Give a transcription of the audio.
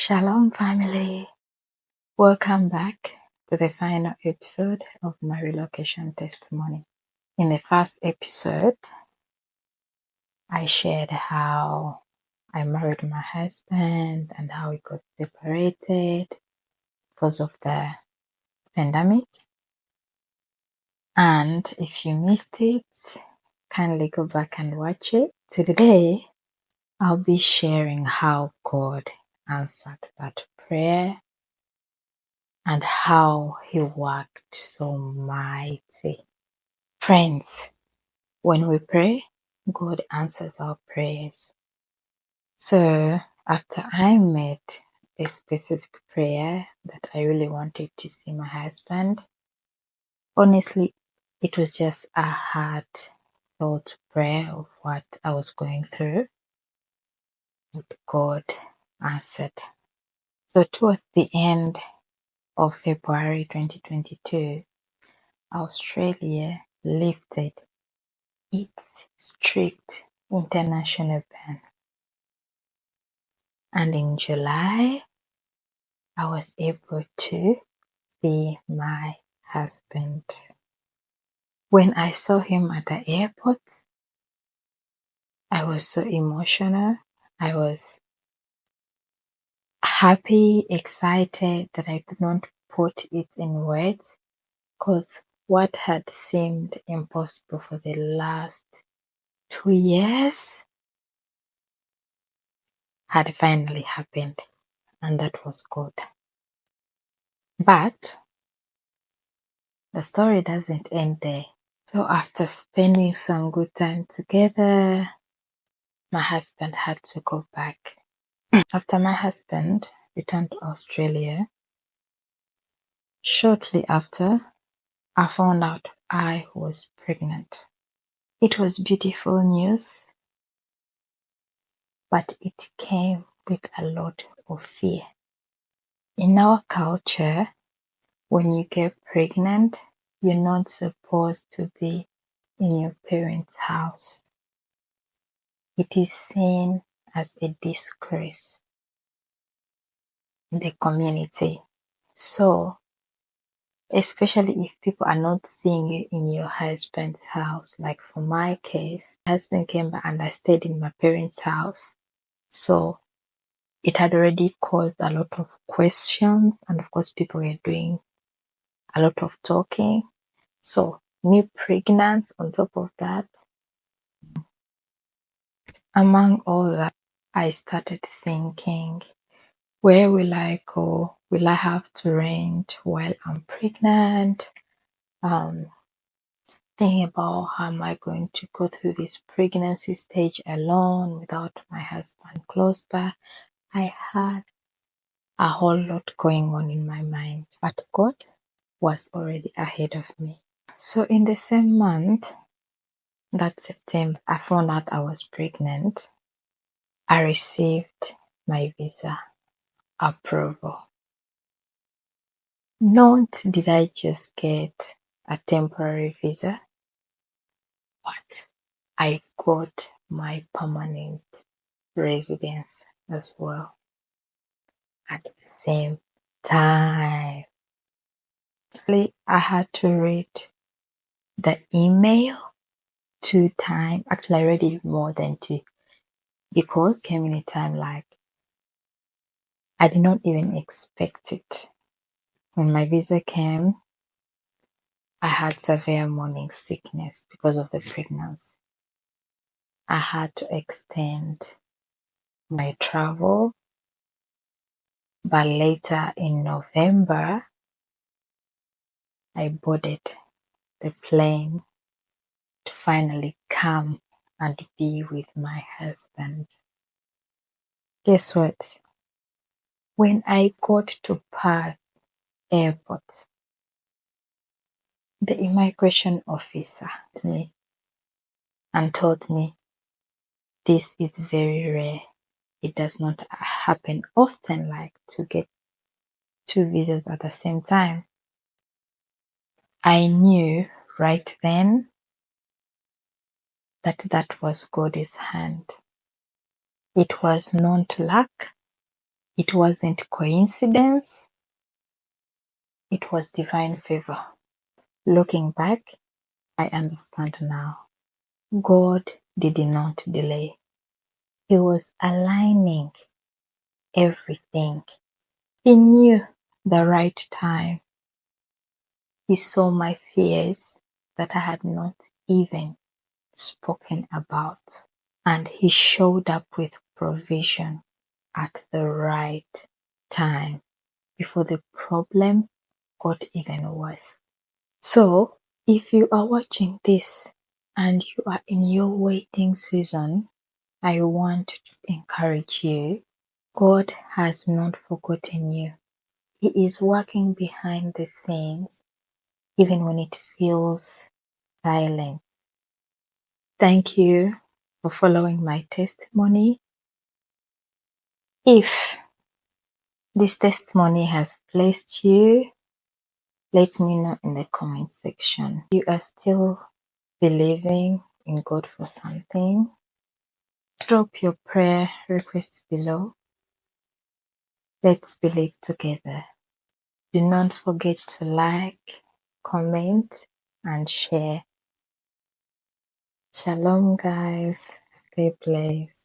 Shalom, family. Welcome back to the final episode of my relocation testimony. In the first episode, I shared how I married my husband and how we got separated because of the pandemic. And if you missed it, kindly go back and watch it. Today, I'll be sharing how God answered that prayer and how he worked so mighty. Friends, when we pray, God answers our prayers. So after I made a specific prayer that I really wanted to see my husband, honestly, it was just a heartfelt prayer of what I was going through, and God answered. So towards the end of February 2022, Australia lifted its strict international ban, and in July I was able to see my husband. When I saw him at the airport, I was so emotional. I was happy, excited that I could not put it in words, because what had seemed impossible for the last 2 years had finally happened, and that was good. But the story doesn't end there. So after spending some good time together, my husband had to go back. After my husband returned to Australia, shortly after, I found out I was pregnant. It was beautiful news, but it came with a lot of fear. In our culture, when you get pregnant, you're not supposed to be in your parents' house. It is seen as a disgrace in the community. So, especially if people are not seeing you in your husband's house, like for my case, my husband came back and I stayed in my parents' house. So, it had already caused a lot of questions, and of course, people were doing a lot of talking. So, me pregnant on top of that, among all that, I started thinking, where will I go? Will I have to rent while I'm pregnant? Thinking about how am I going to go through this pregnancy stage alone without my husband close by. I had a whole lot going on in my mind, but God was already ahead of me. So in the same month, that September, I found out I was pregnant. I received my visa approval. Not did I just get a temporary visa, but I got my permanent residence as well at the same time. Actually, I had to read the email 2 times. Actually, I read it more than 2 because it came in a time like I did not even expect it. When my visa came, I had severe morning sickness because of the pregnancy. I had to extend my travel, but later in November, I boarded the plane to finally come and be with my husband. Guess what? When I got to Perth Airport, the immigration officer to me and told me this is very rare. It does not happen often, like to get 2 visas at the same time. I knew right then that was God's hand. It was not luck. It wasn't coincidence, it was divine favor. Looking back, I understand now. God did not delay. He was aligning everything. He knew the right time. He saw my fears that I had not even spoken about. And he showed up with provision at the right time before the problem got even worse. So, if you are watching this and you are in your waiting season, I want to encourage you. God has not forgotten you. He is working behind the scenes, even when it feels silent. Thank you for following my testimony. If this testimony has blessed you, let me know in the comment section. If you are still believing in God for something, drop your prayer request below. Let's believe together. Do not forget to like, comment, and share. Shalom, guys. Stay blessed.